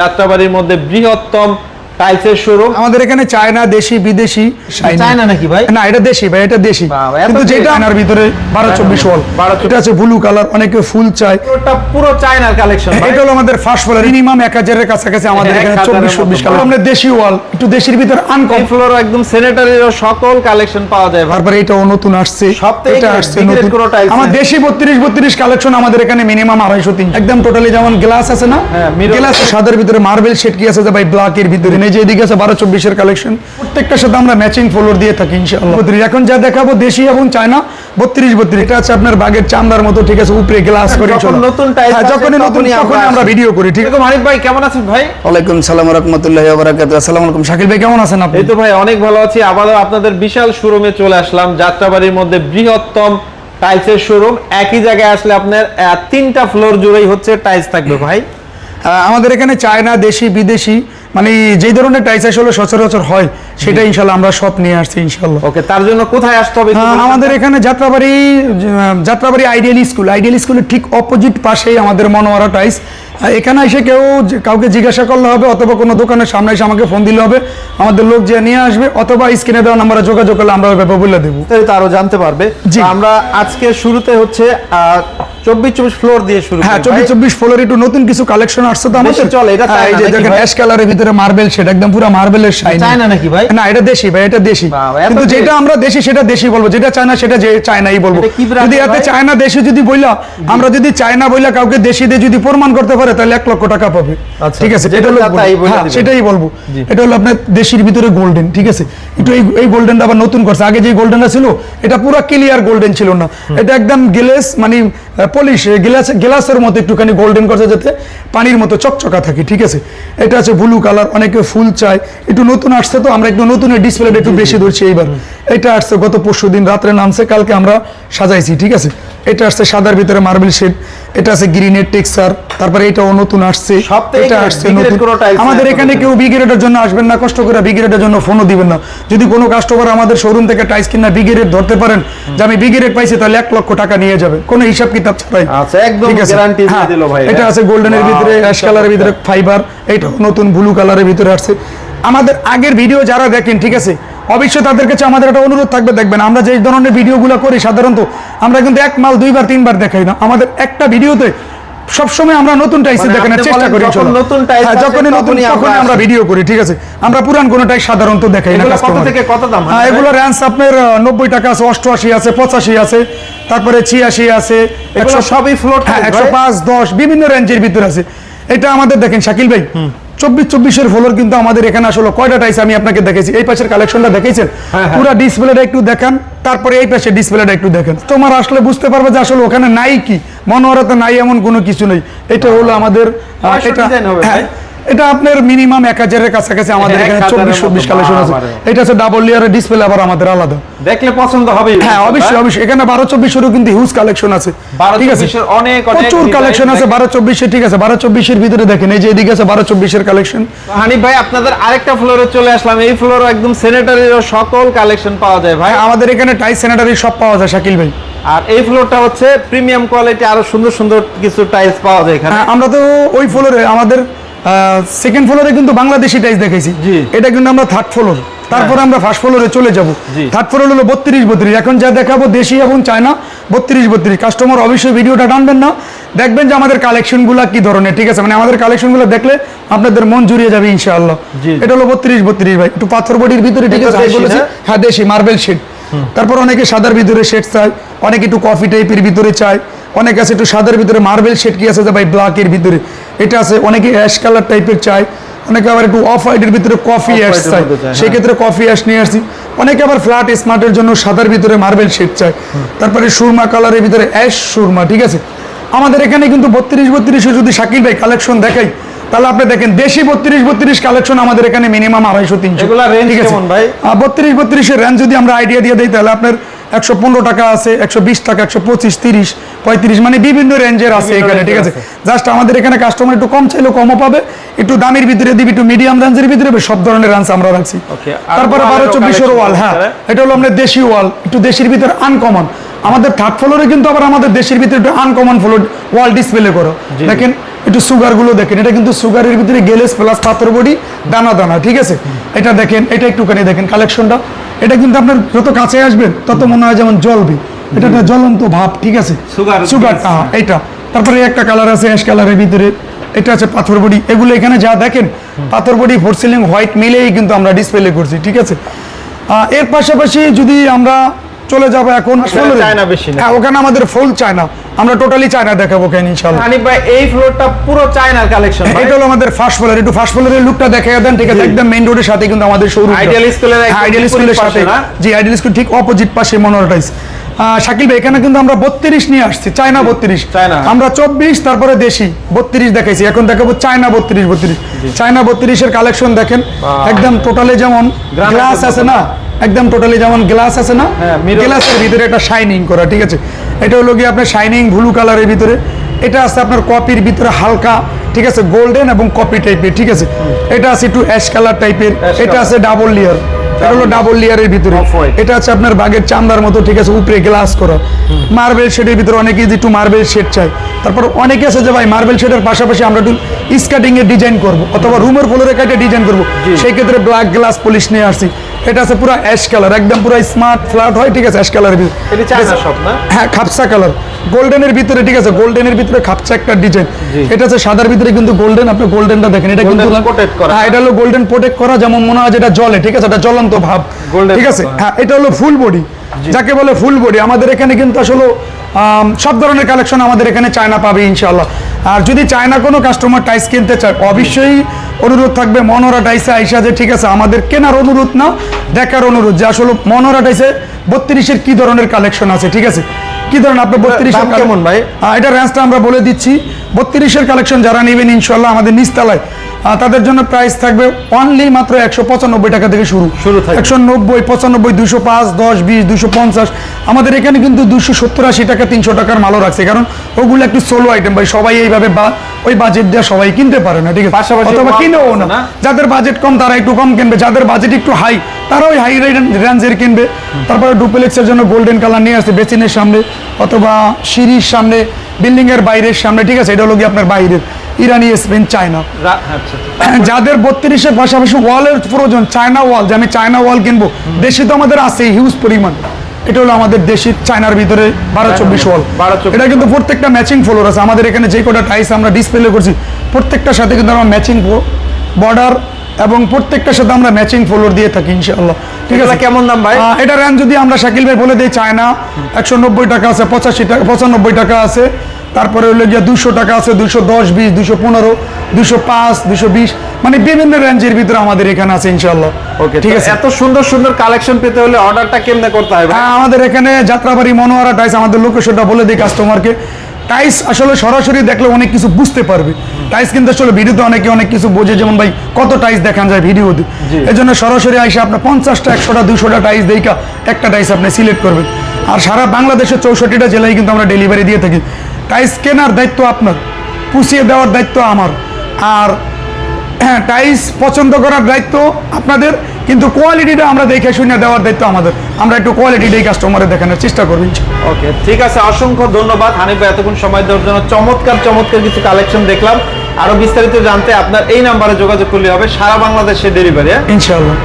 যাত্রাবাড়ির মধ্যে বৃহত্তম টাইলসের শোরুম। আমাদের এখানে চায়না, দেশি, বিদেশি। চায়না নাকি ভাই? না, এটা দেশি ভাই, এটা দেশি। কিন্তু যেটা আনার ভিতরে 12-24 ওয়াল, এটা আছে ব্লু কালার, অনেকে ফুল চাই। এটা পুরো চায়নার কালেকশন ভাই। এটা হলো আমাদের ফার্স্ট ফ্লোর, মিনিমাম 1000 এর কাছাকাছি আমাদের এখানে 24-26 কালার। আমরা দেশি ওয়াল, একটু দেশির ভিতরে আনকমন। এই ফ্লোরও একদম স্যানিটারির সকল কালেকশন পাওয়া যায়। তারপরে এটাও নতুন আসছে, এটা আসছে নতুন। আমার দেশি 32-32 কালেকশন আমাদের এখানে মিনিমাম 250-300 একদম টোটালি। যেমন গ্লাস আছে না, গ্লাস সাদার ভিতরে মার্বেল শেড কি আছে ভাই, ব্ল্যাক এর ভিতরে। এই যে এদিকে আছে 12-24 এর কালেকশন, প্রত্যেকটার সাথে আমরা ম্যাচিং ফ্লোর দিয়ে থাকি ইনশাআল্লাহ। এখন যা দেখাবো দেশি এবং চায়না 32-32, এটা আছে আপনার বাগের চামড়ার মতো, ঠিক আছে, উপরে গ্লাস করে চলো। নতুন টাইলস যখনই নতুন তখন আমরা ভিডিও করি। ঠিক আছে মানিক ভাই, কেমন আছেন ভাই? ওয়ালাইকুম সালাম ওয়া রাহমাতুল্লাহি ওয়া বারাকাতুহু। আসসালামু আলাইকুম শাকিল ভাই, কেমন আছেন আপনি? এই তো ভাই অনেক ভালো আছি। আবারো আপনাদের বিশাল শোরুমে চলে আসলাম। যাত্রাবাড়ির মধ্যে বৃহত্তম টাইলসের শোরুম। একই জায়গায় আসলে আপনার 3টা ফ্লোর জুড়েই হচ্ছে টাইলস থাকবে ভাই। আমাদের এখানে চায়না, দেশি, বিদেশি, মানে যেই ধরনের টাইলস আসলে সচরাচর হয় সেটা ইনশাআল্লাহ আমরা সব নিয়ে আসছি ইনশাআল্লাহ। ওকে, তার জন্য কোথায় আসতে হবে? আমাদের এখানে যাত্রাবাড়ি আইডিয়াল স্কুলের ঠিক অপোজিট পাশেই আমাদের মনোয়ারা টাইলস। এখানে এসে কাউকে জিজ্ঞাসা করলে হবে, অথবা কোনো দোকানের সামনে এসে আমাকে ফোন দিলে হবে, আমাদের লোক যে নিয়ে আসবে, অথবা স্ক্রিনে দেওয়া নাম্বারে যোগাযোগ করলে আমরা ওই ব্যাপারে বলে দেবো, আরো জানতে পারবে। আমরা আজকে শুরুতে হচ্ছে 24-24 ফ্লোর দিয়ে শুরু। হ্যাঁ, 24-24 ফ্লোর একটু নতুন কিছু কালেকশন আসছে তো আমাদের। চলে এটা এই যে দেখেন অ্যাশ কালারের ভিতরে মার্বেল শেড, একদম পুরো মার্বেলের শাইন। চায়না নাকি ভাই? না, এটা দেশি ভাই, এটা দেশি। কিন্তু যেটা আমরা দেশি সেটা দেশি বলবো, যেটা চায়না সেটা চায়নাই বলবো। যদি এতে চায়না দেশি যদি বইলা, আমরা যদি চায়না বইলা কাউকে দেশি দিয়ে যদি প্রমাণ করতে পারে তাহলে 1 লক্ষ টাকা পাবে। ঠিক আছে, এটা হলো সেটাই বলবো। এটা হলো আপনার দেশির ভিতরে গোল্ডেন। ঠিক আছে, একটু এই গোল্ডেনটা আবার নতুন করছে। আগে যে গোল্ডেনটা ছিল এটা পুরো ক্লিয়ার গোল্ডেন ছিল না, এটা একদম গ্লেস, মানে পলিশ গ্লাসের মতো একটুখানি গোল্ডেন করছে যাতে পানির মতো চকচকা থাকে। ঠিক আছে, এটা আছে ব্লু কালার, অনেকে ফুল চাই। একটু নতুন আসছে তো আমরা একটু নতুনের ডিসপ্লেটা একটু বেশি ধরছি এইবার। এটা আসছে গত পরশুদিন রাত্রে নামছে, কালকে আমরা সাজাইছি। ঠিক আছে, এটা আসছে সাদার ভিতরে মার্বেল শেড, এটা আছে গ্রিনের টেক্সচার। তারপরে এটাও নতুন আসছে, এটা আসছে নতুন। আমাদের এখানে কেউ বিগ্রেডের জন্য আসবেন না, কষ্ট করে বিগ্রেডের জন্য ফোনও দিবেন না। যদি কোনো কাস্টমার আমাদের শোরুম থেকে টাইলস কিনা বিগ্রেড ধরতে পারেন যে আমি বিগ্রেড পাইছি, তাহলে 1 লক্ষ টাকা নিয়ে যাবে, কোনো হিসাব কিতাব ছাড়াই। আচ্ছা, একদম গ্যারান্টি দিয়ে দিল ভাই। এটা আছে গোল্ডেনের ভিতরে, অ্যাশ কালারের ভিতরে ফাইবার, এইটা নতুন ব্লু কালারের ভিতরে আসছে। আমাদের আগের ভিডিও যারা দেখেন, ঠিক আছে, অবশ্যই তাদের কাছে আমাদের একটা অনুরোধ থাকবে, দেখবেন আমরা যে ধরনের ভিডিওগুলো করি সাধারণত আমরা কিন্তু 1 মাল 2 বার 3 বার দেখাই না। আমাদের একটা ভিডিওতে সবসময় আমরা নতুন টাইলস দেখানোর চেষ্টা করি। নতুন টাইলস যখনই নতুন তখনই আমরা ভিডিও করি। ঠিক আছে, আমরা পুরান কোনো টাইলস সাধারণত দেখাই না। কত থেকে কত দাম? এগুলো রেঞ্জ আপনার 90 টাকা আছে, 88 আছে, 85 আছে, তারপরে 86 আছে, 100 সবই ফ্লোর। 105, 10 বিভিন্ন রেঞ্জের ভিতরে আছে। এটা আমাদের দেখেন শাকিল ভাই 24-24 এর ফ্লোর, কিন্তু আমাদের এখানে আসলে কয়টা টাইলস আমি আপনাকে দেখাইছি। এই পাশের কালেকশনটা দেখাইছেন, পুরো ডিসপ্লেটা একটু দেখান, তারপরে এই পাশে ডিসপ্লেটা একটু দেখেন, তোমার আসলে বুঝতে পারবে যে আসলে ওখানে নাই কি, মনোহরাতে নাই এমন কোনো কিছু নেই। এটা হলো আমাদের, এটা আপনার মিনিমাম 1000 এর কাছাকাছি আমাদের এখানে 24-24 কালেকশন আছে। এটা আছে ডাবল লেয়ারের ডিসপ্লে, আবার আমাদের আলাদা, দেখলে পছন্দ হবে। হ্যাঁ, অবশ্যই অবশ্যই। এখানে 12-24 এরও কিন্তু হিউজ কালেকশন আছে। ঠিক আছে, অনেক প্রচুর কালেকশন আছে 12-24 এর। ঠিক আছে, 12-24 এর ভিতরে দেখেন এই যে এদিকে আছে 12-24 এর কালেকশন। হানিফ ভাই, আপনাদের আরেকটা ফ্লোরে চলে আসলাম। এই ফ্লোরে একদম স্যানিটারির সকল কালেকশন পাওয়া যায় ভাই। আমাদের এখানে টাইলস স্যানিটারি সব পাওয়া যায় শাকিল ভাই। আর এই ফ্লোরটা হচ্ছে প্রিমিয়াম কোয়ালিটি, আরো সুন্দর সুন্দর কিছু টাইলস পাওয়া যায় এখানে। আমরা তো ওই ফ্লোরে আমাদের সেকেন্ড ফ্লোরে কিন্তু বাংলাদেশি টাইলস দেখাইছি, এটা কিন্তু আমরা থার্ড ফ্লোর, তারপরে আমরা ফার্স্ট ফ্লোরে চলে যাব। থার্ড ফ্লোর হলো 32-32। এখন যা দেখাবো দেশি এবং চায়না 32-32। কাস্টমার অবশ্যই ভিডিওটা টানবেন না, দেখবেন যে আমাদের কালেকশনগুলো কি ধরনের। ঠিক আছে, মানে আমাদের কালেকশনগুলো দেখলে আপনাদের মন জুড়িয়ে যাবে ইনশাআল্লাহ। এটা হলো 32-32 ভাই, একটু পাথর বডির ভিতরে। ঠিক আছে, হ্যাঁ দেশি মার্বেল শেড। তারপর অনেকে সাদার ভিতরে শেড চায়, অনেকে একটু কফি টাইপের ভিতরে চায়, অনেকে আছে একটু সাদার ভিতরে মার্বেল শেড কি আছে ভাই ব্ল্যাকের ভিতরে, এটা আছে। অনেকে অ্যাশ কালার টাইপের চায়, অনেকে আবার একটু অফ হোয়াইটের ভিতরে কফি অ্যাশ চায়, সেক্ষেত্রে কফি অ্যাশ নিয়ে আসছি। অনেকে আবার ফ্ল্যাট স্মার্টের জন্য সাদার ভিতরে মার্বেল শেড চায়, তারপরে সুরমা কালারের ভিতরে অ্যাশ সুরমা। ঠিক আছে, আমাদের এখানে কিন্তু 32-32 যদি শাকিল ভাই কালেকশন দেখাই, তাহলে আপনি দেখেন দেশি 32-32 কালেকশন আমাদের এখানে মিনিমাম 250-300। ঠিক আছে ভাই, 32-32 এর রেঞ্জ যদি আমরা আইডিয়া দিয়ে দিই, তাহলে আপনার 115 টাকা আছে, 120 টাকা, 125, 30, 35, মানে বিভিন্ন রেঞ্জের আছে এখানে। ঠিক আছে, জাস্ট আমাদের এখানে কাস্টমার একটু কম চাইলেও কমও পাবে, একটু দামের ভিতরে দিবি, একটু মিডিয়াম রেঞ্জের ভিতরে সব ধরনের রেঞ্জ আমরা রাখছি। তারপরে 12-24 এর ওয়াল, হ্যাঁ এটা হলো আমাদের দেশি ওয়াল, একটু দেশির ভিতরে আনকমন। আমাদের থার্ড ফ্লোরে কিন্তু আবার আমাদের দেশের ভিতরে একটু আনকমন ফ্লোর ওয়াল ডিসপ্লে করো। দেখেন একটু সুগার গুলো দেখেন, এটা কিন্তু সুগারের ভিতরে গ্লেস প্লাস পাথর বডি, দানা দানা, ঠিক আছে। এটা দেখেন, এটা একটুখানি দেখেন কালেকশনটা, এটা কিন্তু আপনার যত কাছে আসবেন তত মনে হয় যেমন জ্বলবে, এটা একটা জ্বলন্ত ভাব, ঠিক আছে। সুগারটা এটা, তারপরে একটা কালার আছে অ্যাশ কালারের ভিতরে, এটা আছে পাথর বডি। এগুলো এখানে যা দেখেন পাথর বডি, ফোর সিলিং, হোয়াইট মিলেই কিন্তু আমরা ডিসপ্লে করছি, ঠিক আছে। এর পাশাপাশি যদি আমরা চলে যাবো এখন চায়না বেশি না, হ্যাঁ ওখানে আমাদের ফুল চায়না, আমরা টোটালি চায়না দেখাবো কেন ইনশাআল্লাহ। হানিফ ভাই এই ফ্লোরটা পুরো চায়নার কালেকশন, এটা হলো আমাদের ফার্স্ট ফ্লোর। একটু ফার্স্ট ফ্লোরের লুকটা দেখাই দেন, ঠিক আছে। একদম মেইন রোডের সাথে কিন্তু আমাদের শোরুম, আইডিয়াল স্কুলের সাথে, জি আইডিয়াল স্কুল ঠিক অপোজিট পাশে মনোরটাইজ। শাকিল ভাই এখানে কিন্তু আমরা 32 নিয়ে আসছি, চায়না 32, আমরা 24 তারপরে দেশি 32 দেখাইছি, এখন দেখাবো চায়না 32। চায়না 32 এর কালেকশন দেখেন, একদম টোটালি যেমন গ্লাস আছে না, একদম টোটালি যেমন গ্লাস আছে না, গ্লাসের ভিতরে একটা শাইনিং করা, ঠিক আছে। এটা হলো কি আপনার শাইনিং ব্লু কালারের ভিতরে, এটা আছে আপনার কপির ভিতরে হালকা, ঠিক আছে, গোল্ডেন এবং কপি টাইপের, ঠিক আছে। এটা আছে একটু অ্যাশ কালার টাইপের, এটা আছে ডাবল লেয়ার, এটা হলো ডাবল লেয়ারের ভিতরে, এটা আছে আপনার বাগের চামড়ার মতো, ঠিক আছে, উপরে গ্লাস করা। মার্বেল শেডের ভিতরে অনেকে একটু মার্বেল শেড চাই, তারপর অনেকে আছে যে ভাই মার্বেল শেডের পাশাপাশি আমরা একটু স্কার্টিং এর ডিজাইন করব অথবা রুমের ফ্লোরে কাটে ডিজাইন করব, সেই ক্ষেত্রে ব্ল্যাক গ্লাস পলিশ নিয়ে আসছি। এটা আছে পুরো অ্যাশ কালার, একদম পুরো স্মার্ট ফ্ল্যাট হয়, ঠিক আছে, অ্যাশ কালারের ভিতরে, এটা চায়না সব না, হ্যাঁ খাপসা কালার, গোল্ডেনের ভিতরে, ঠিক আছে, গোল্ডেনের ভিতরে খাপসা একটা ডিজাইন। এটা আছে সাদার ভিতরে কিন্তু গোল্ডেন, আপনি গোল্ডেনটা দেখেন, এটা কিন্তু হ্যাঁ এটা হলো গোল্ডেন প্রোটেক্ট করা, যেমন মনে হয় যেটা জলে, ঠিক আছে, এটা জ্বলন্ত ভাব, ঠিক আছে। হ্যাঁ এটা হলো ফুল বডি, যাকে বলে ফুল বডি। আমাদের এখানে কিন্তু আসলে সব ধরনের কালেকশন আমাদের এখানে চায়না পাবে ইনশাআল্লাহ। আর যদি চায়না কোনো কাস্টমার টাইস কিনতে চায়, অবশ্যই অনুরোধ থাকবে মনোহরা টাইসে আইসা যে, ঠিক আছে, আমাদের কেনার অনুরোধ না, দেখার অনুরোধ যে আসলে মনোহরা টাইসে 32-এর কি ধরনের কালেকশন আছে, ঠিক আছে, কি ধরনের আপনি 32-এর কেমন ভাই, এটা রেঞ্জটা আমরা বলে দিচ্ছি। 32-এর কালেকশন যারা নেবেন ইনশাআল্লাহ আমাদের নিচতলায়, তাদের জন্য প্রাইস থাকবে অনলি মাত্র 195 টাকা থেকে শুরু থাকে, 190, 95, 205, 10, 20, 250। আমাদের এখানে কিন্তু 270-80 টাকা, 300 টাকার মালও রাখছে, কারণ ওগুলো একটু সোলো আইটেম ভাই, সবাই এইভাবে বা ওই বাজেট দিয়ে সবাই কিনতে পারে না, ঠিক আছে, অথবা কিনেও না। যাদের বাজেট কম তারা একটু কম কিনবে, যাদের বাজেট একটু হাই তারা ওই হাই রেঞ্জের কিনবে। তারপরে ডুপ্লেক্সের জন্য গোল্ডেন কালার নিয়ে আসছে বেসিনের সামনে অথবা সিঁড়ির সামনে, বিল্ডিং এর বাইরের সামনে, ঠিক আছে। এটা হলো কি আপনার বাইরের ইরানি, স্পেন, চায়না। যাদের 32-এর পাশাপাশি ওয়ালের প্রয়োজন, চায়না ওয়াল, যে আমি চায়না ওয়াল কিনবো, দেশি তো আমাদের আছে হিউজ পরিমাণ, এটা হলো আমাদের দেশি চায়নার ভিতরে 12-24 ওয়াল। এটা কিন্তু প্রত্যেকটা ম্যাচিং ফ্লোর আছে আমাদের এখানে, যে কটা টাইস আমরা ডিসপ্লে করছি প্রত্যেকটার সাথে কিন্তু আমরা ম্যাচিং বর্ডার এবং প্রত্যেকটার সাথে আমরা ম্যাচিং ফ্লোর দিয়ে থাকি ইনশাআল্লাহ, ঠিক আছে। কেমন দাম ভাই এটা রেঞ্জ যদি আমরা শাকিল ভাই বলে দিই, চায়না 190 টাকা আছে, 85 টাকা, 95 টাকা আছে, তারপরে হলো গিয়ে 200 টাকা আছে, 210, 20, 215, 205, 220, মানে বিভিন্ন রেঞ্জের ভিতরে আমাদের এখানে আছে ইনশাআল্লাহ। ওকে, ঠিক আছে। এত সুন্দর সুন্দর কালেকশন পেতে হলে অর্ডারটা কেমনে করতে হবে? হ্যাঁ আমাদের এখানে যাত্রাবাড়ি মনোহরা টাইস, আমাদের লোকেশনটা বলে দিই কাস্টমারকে। টাইস আসলে সরাসরি দেখলে অনেক কিছু বুঝতে পারবে, টাইস কিন্তু আসলে ভিডিওতে অনেকে অনেক কিছু বোঝে, যেমন ভাই কত টাইস দেখান যায় ভিডিওতে, এই জন্য সরাসরি আইসা আপনার 50টা, 100টা, 200টা টাইস দেখা একটা টাইস আপনি সিলেক্ট করবেন। আর সারা বাংলাদেশের 64টা জেলায় কিন্তু আমরা ডেলিভারি দিয়ে থাকি। টাইস কেনার দায়িত্ব আপনার, পুষিয়ে দেওয়ার দায়িত্ব আমার, আর হ্যাঁ টাইস পছন্দ করার দায়িত্ব আপনাদের, কিন্তু কোয়ালিটিটা আমরা দেখে শুনে দেওয়ার দায়িত্ব আমাদের। আমরা একটু কোয়ালিটিটাই কাস্টমারে দেখানোর চেষ্টা করবো। ওকে, ঠিক আছে, অসংখ্য ধন্যবাদ হানিফ ভাই এতক্ষণ সময় দেওয়ার জন্য। চমৎকার চমৎকার কিছু কালেকশন দেখলাম। আরো বিস্তারিত জানতে আপনার এই নাম্বারে যোগাযোগ করলে হবে, সারা বাংলাদেশে ডেলিভারি ইনশাআল্লাহ।